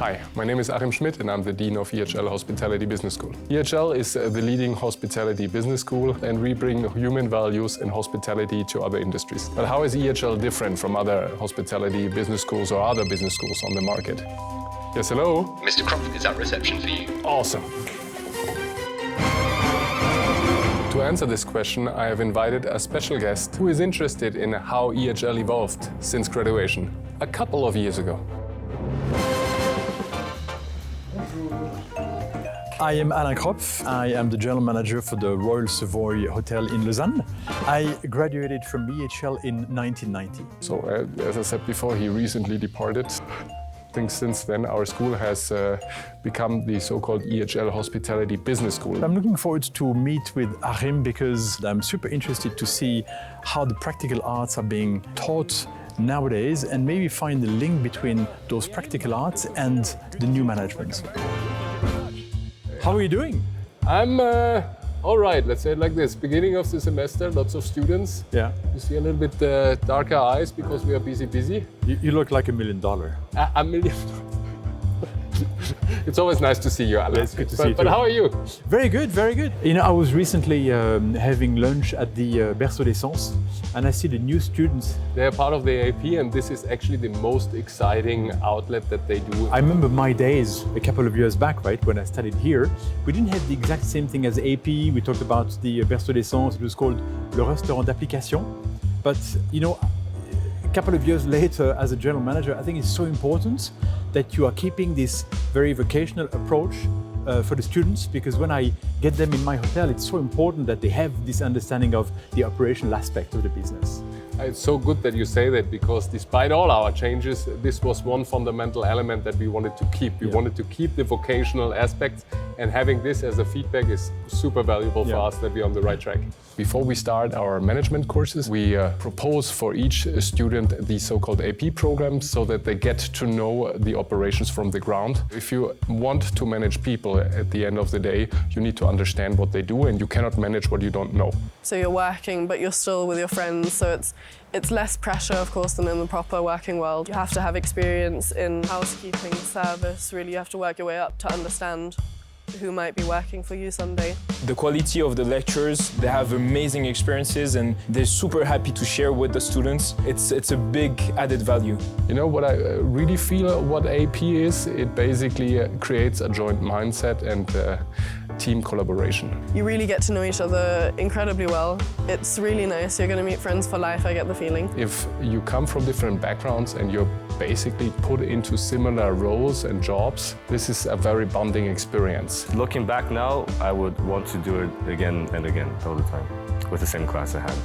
Hi, my name is Achim Schmidt and I'm the Dean of EHL Hospitality Business School. EHL is the leading hospitality business school and we bring human values and hospitality to other industries. But how is EHL different from other hospitality business schools or other business schools on the market? Yes, hello? Mr. Kropf is at reception for you. Awesome. To answer this question, I have invited a special guest who is interested in how EHL evolved since graduation, a couple of years ago. I am Alain Kropf. I am the general manager for the Royal Savoy Hotel in Lausanne. I graduated from EHL in 1990. So, as I said before, he recently departed. I think since then our school has become the so-called EHL Hospitality Business School. I'm looking forward to meet with Achim because I'm super interested to see how the practical arts are being taught nowadays and maybe find the link between those practical arts and the new management. How are you doing? I'm all right, let's say it like this. Beginning of the semester, lots of students. Yeah. You see a little bit darker eyes because we are busy. You look like $1 million. $1 million. It's always nice to see you, Alain. It's good to see you But too. how are you? Very good, very good. You know, I was recently having lunch at the Berceau d'Essence and I see the new students. They are part of the AP and this is actually the most exciting outlet that they do. I remember my days a couple of years back, right, when I studied here. We didn't have the exact same thing as AP. We talked about the Berceau d'Essence. It was called Le Restaurant d'Application. But, you know, a couple of years later, as a general manager, I think it's so important that you are keeping this very vocational approach for the students, because when I get them in my hotel, it's so important that they have this understanding of the operational aspect of the business. It's so good that you say that because despite all our changes, this was one fundamental element that we wanted to keep. We wanted to keep the vocational aspects and having this as a feedback is super valuable for us that we're on the right track. Before we start our management courses, we propose for each student the so-called AP programs so that they get to know the operations from the ground. If you want to manage people at the end of the day, you need to understand what they do and you cannot manage what you don't know. So you're working, but you're still with your friends, so it's less pressure, of course, than in the proper working world. You have to have experience in housekeeping, service, really you have to work your way up to understand who might be working for you someday. The quality of the lectures, they have amazing experiences and they're super happy to share with the students. It's a big added value. You know what I really feel what AP is? It basically creates a joint mindset and team collaboration. You really get to know each other incredibly well. It's really nice. You're going to meet friends for life, I get the feeling. If you come from different backgrounds and you're basically put into similar roles and jobs, this is a very bonding experience. Looking back now, I would want to do it again and again all the time with the same class I had.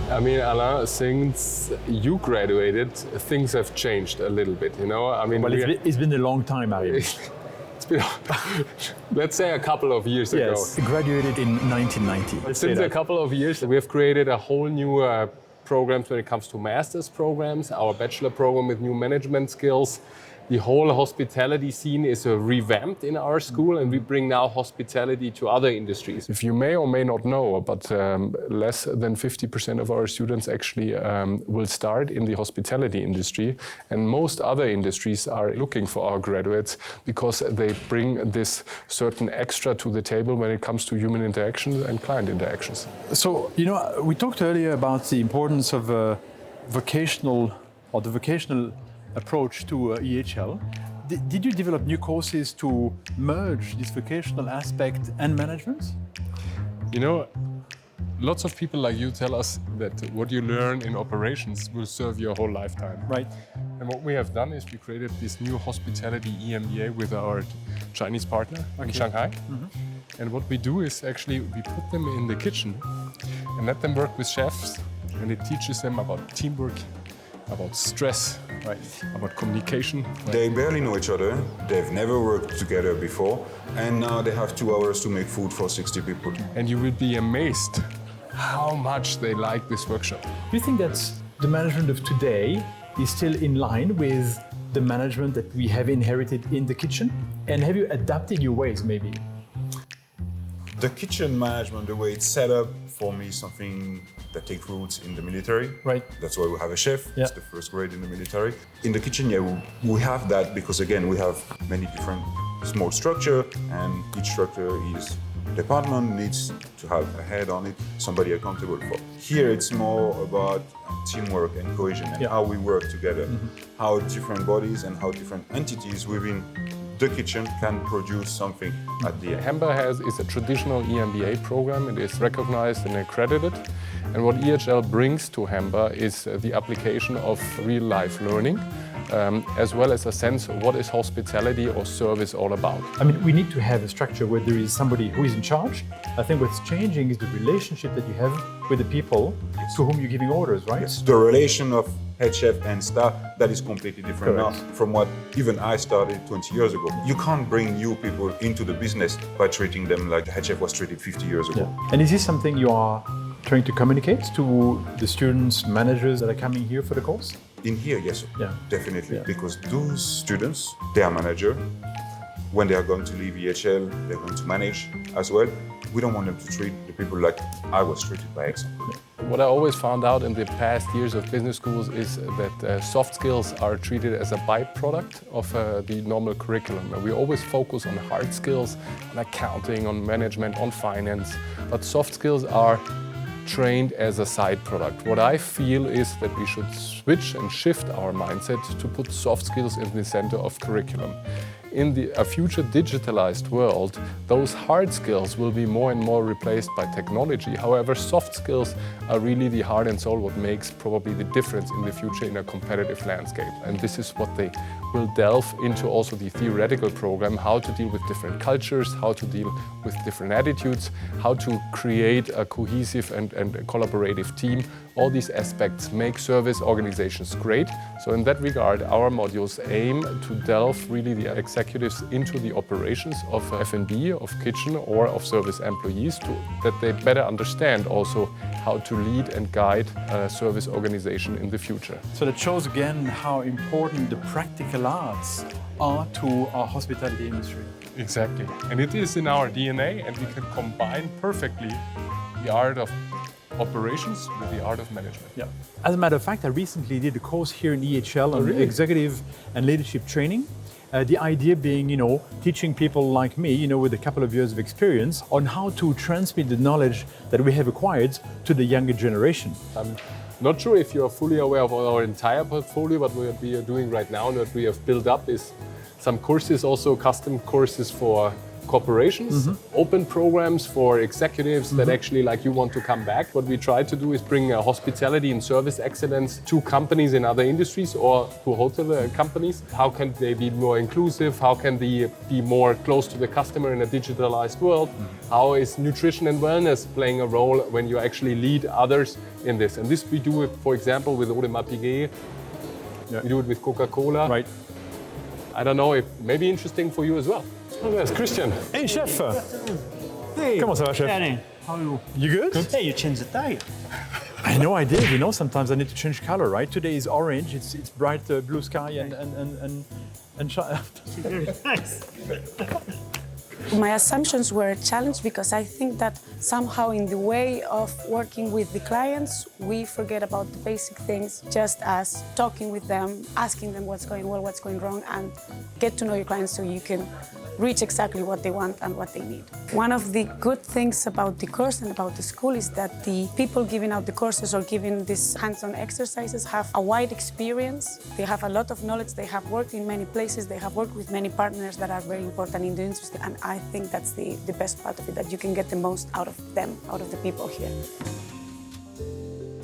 I mean, Alain, since you graduated, things have changed a little bit, you know? I mean, Well, it's been a long time, Ariel. It's been, let's say, a couple of years ago. Yes, graduated in 1990. Since a couple of years, we have created a whole new programs when it comes to master's programs, our bachelor program with new management skills. The whole hospitality scene is revamped in our school and we bring now hospitality to other industries. If you may or may not know, but less than 50% of our students actually will start in the hospitality industry, and most other industries are looking for our graduates because they bring this certain extra to the table when it comes to human interactions and client interactions. So, you know, we talked earlier about the importance of the vocational approach to EHL. Did you develop new courses to merge this vocational aspect and management? You know, lots of people like you tell us that what you learn in operations will serve your whole lifetime. Right. And what we have done is we created this new hospitality EMBA with our Chinese partner in Shanghai. Mm-hmm. And what we do is actually we put them in the kitchen and let them work with chefs, and it teaches them about teamwork, about stress, right, about communication. They barely know each other, they've never worked together before, and now they have 2 hours to make food for 60 people. And you will be amazed how much they like this workshop. Do you think that the management of today is still in line with the management that we have inherited in the kitchen? And have you adapted your ways, maybe? The kitchen management, the way it's set up for me something that takes roots in the military. Right. That's why we have a chef. Yeah. It's the first grade in the military. In the kitchen, yeah, we have that because again, we have many different small structure, and each structure is department needs to have a head on it, somebody accountable for. Here it's more about teamwork and cohesion and how we work together, how different bodies and how different entities within the kitchen can produce something at the end. Hemba is a traditional EMBA program. It is recognized and accredited. And what EHL brings to Hemba is the application of real-life learning, as well as a sense of what is hospitality or service all about. I mean, we need to have a structure where there is somebody who is in charge. I think what's changing is the relationship that you have with the people to whom you're giving orders, right? Yes, the relation of head chef and staff, that is completely different now from what even I started 20 years ago. You can't bring new people into the business by treating them like the head chef was treated 50 years ago. And is this something you are trying to communicate to the students, managers that are coming here for the course? In here, yes, definitely, Yeah. because those students, they are manager. When they are going to leave EHL, they're going to manage as well. We don't want them to treat the people like I was treated by example. What I always found out in the past years of business schools is that soft skills are treated as a byproduct of the normal curriculum. And we always focus on hard skills, on accounting, on management, on finance, but soft skills are trained as a side product. What I feel is that we should switch and shift our mindset to put soft skills in the center of curriculum. In a future digitalized world, those hard skills will be more and more replaced by technology. However, soft skills are really the heart and soul, what makes probably the difference in the future in a competitive landscape. And this is what they will delve into also the theoretical program, how to deal with different cultures, how to deal with different attitudes, how to create a cohesive and a collaborative team. All these aspects make service organizations great. So in that regard, our modules aim to delve really the executives into the operations of F&B, of kitchen or of service employees, that they better understand also how to lead and guide a service organization in the future. So that shows again how important the practical arts are to our hospitality industry. Exactly. And it is in our DNA, and we can combine perfectly the art of operations with the art of management. Yeah. As a matter of fact, I recently did a course here in EHL on executive and leadership training. The idea being, teaching people like me, with a couple of years of experience on how to transmit the knowledge that we have acquired to the younger generation. I'm not sure if you are fully aware of our entire portfolio, but what we are doing right now and what we have built up is some courses, also custom courses for corporations, open programs for executives that actually like you want to come back. What we try to do is bring hospitality and service excellence to companies in other industries or to hotel companies. How can they be more inclusive? How can they be more close to the customer in a digitalized world? How is nutrition and wellness playing a role when you actually lead others in this? And this we do, for example, with Audemars Piguet. We do it with Coca-Cola. Right. I don't know, it may be interesting for you as well. Oh, yes, Christian. Hey, chef! Hey, Comment ça va, chef? Danny, how are you? You good? Hey, you changed the tie. I know I did. Sometimes I need to change color, right? Today is orange. It's bright blue sky and Very nice. My assumptions were a challenge because I think that somehow in the way of working with the clients, we forget about the basic things, just as talking with them, asking them what's going well, what's going wrong, and get to know your clients so you can reach exactly what they want and what they need. One of the good things about the course and about the school is that the people giving out the courses or giving these hands-on exercises have a wide experience. They have a lot of knowledge. They have worked in many places. They have worked with many partners that are very important in the industry. And I think that's the best part of it, that you can get the most out of them, out of the people here.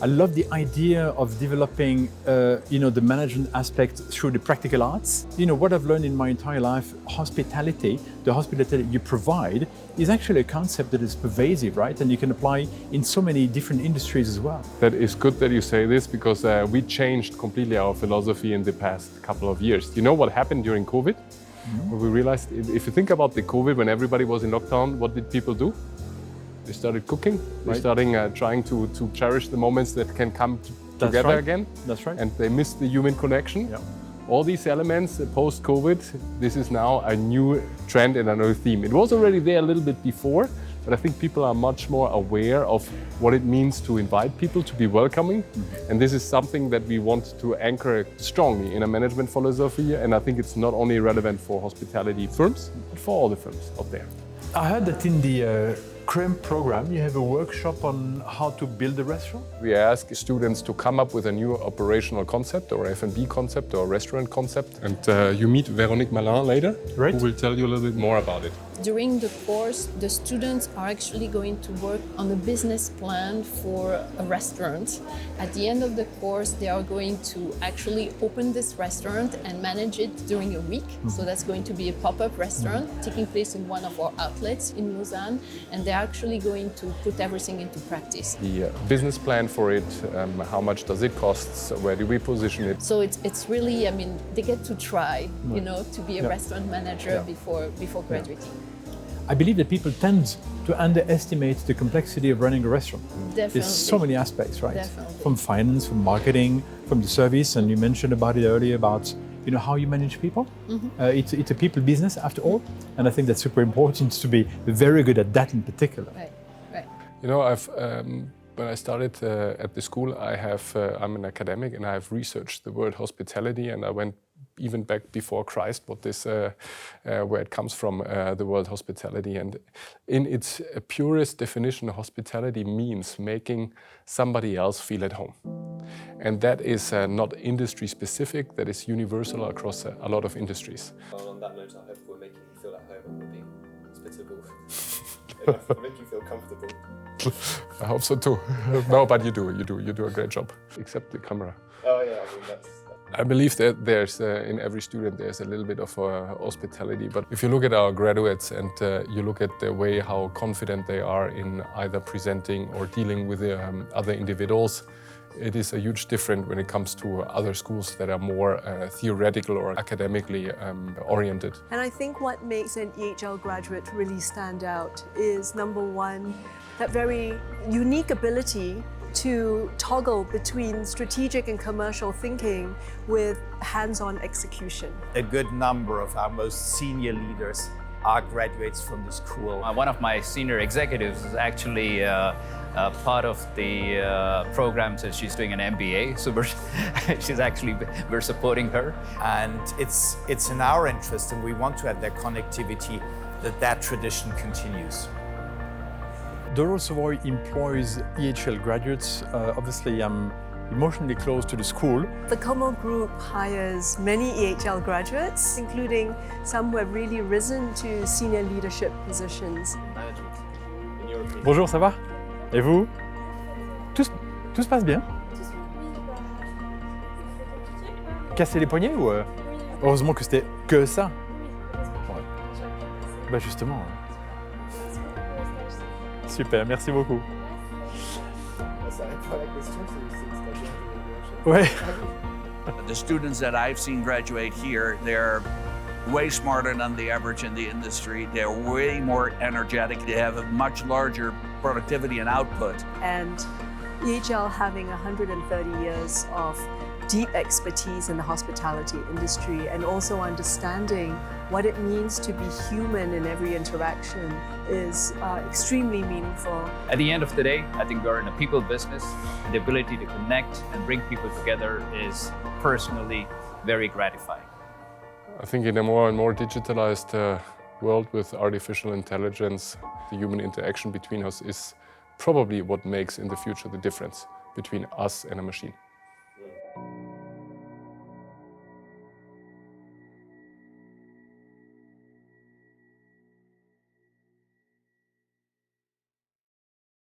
I love the idea of developing, the management aspect through the practical arts. What I've learned in my entire life, hospitality, the hospitality you provide, is actually a concept that is pervasive, right? And you can apply in so many different industries as well. That is good that you say this, because we changed completely our philosophy in the past couple of years. You know what happened during COVID? When we realized, if you think about the COVID, when everybody was in lockdown, what did people do? They started cooking. They started trying to cherish the moments that can come together again. That's right. And they missed the human connection. Yeah. All these elements post-COVID, this is now a new trend and a new theme. It was already there a little bit before, but I think people are much more aware of what it means to invite people, to be welcoming. And this is something that we want to anchor strongly in a management philosophy. And I think it's not only relevant for hospitality firms, but for all the firms out there. I heard that in the CREM program, you have a workshop on how to build a restaurant. We ask students to come up with a new operational concept or F&B concept or restaurant concept. And you meet Véronique Malin later, Right. who will tell you a little bit more about it. During the course, the students are actually going to work on a business plan for a restaurant. At the end of the course, they are going to actually open this restaurant and manage it during a week. So that's going to be a pop-up restaurant taking place in one of our outlets in Lausanne, and they're actually going to put everything into practice. The business plan for it, how much does it cost, where do we position it? So it's really, I mean, they get to try, you know, to be a Yeah. restaurant manager Yeah. before graduating. I believe that people tend to underestimate the complexity of running a restaurant. Definitely. There's so many aspects, right? Definitely. From finance, from marketing, from the service, and you mentioned about it earlier about how you manage people. It's a people business after all, and I think that's super important to be very good at that in particular. Right, right. You know, when I started at the school, I'm an academic and I have researched the word hospitality, and I went even back before Christ, where it comes from, the word hospitality. And in its purest definition, hospitality means making somebody else feel at home. And that is not industry specific, that is universal across a lot of industries. On that note, I hope we're making you feel at home and we're being hospitable enough to make you feel comfortable. I hope so too. No, but you do a great job. Except the camera. Oh yeah, I mean that's... I believe that there's, in every student, there's a little bit of hospitality. But if you look at our graduates and you look at the way how confident they are in either presenting or dealing with other individuals, it is a huge difference when it comes to other schools that are more theoretical or academically oriented. And I think what makes an EHL graduate really stand out is, number one, that very unique ability to toggle between strategic and commercial thinking with hands-on execution. A good number of our most senior leaders are graduates from the school. One of my senior executives is actually part of the program, so she's doing an MBA, so we're supporting her. And it's in our interest, and we want to have that connectivity, that tradition continues. Doral Savoy employs EHL graduates. Obviously, I'm emotionally close to the school. The Como Group hires many EHL graduates, including some who have really risen to senior leadership positions. Bonjour, ça va? Et vous? Tout se passe bien? Casser les poignets ou Heureusement que c'était que ça. Ouais. Bah justement. Super, merci beaucoup. Ouais. The students that I've seen graduate here, they're way smarter than the average in the industry. They're way more energetic. They have a much larger productivity and output. And EHL having 130 years of deep expertise in the hospitality industry and also understanding what it means to be human in every interaction is extremely meaningful. At the end of the day, I think we're in a people business. The ability to connect and bring people together is personally very gratifying. I think in a more and more digitalized world with artificial intelligence, the human interaction between us is probably what makes in the future the difference between us and a machine.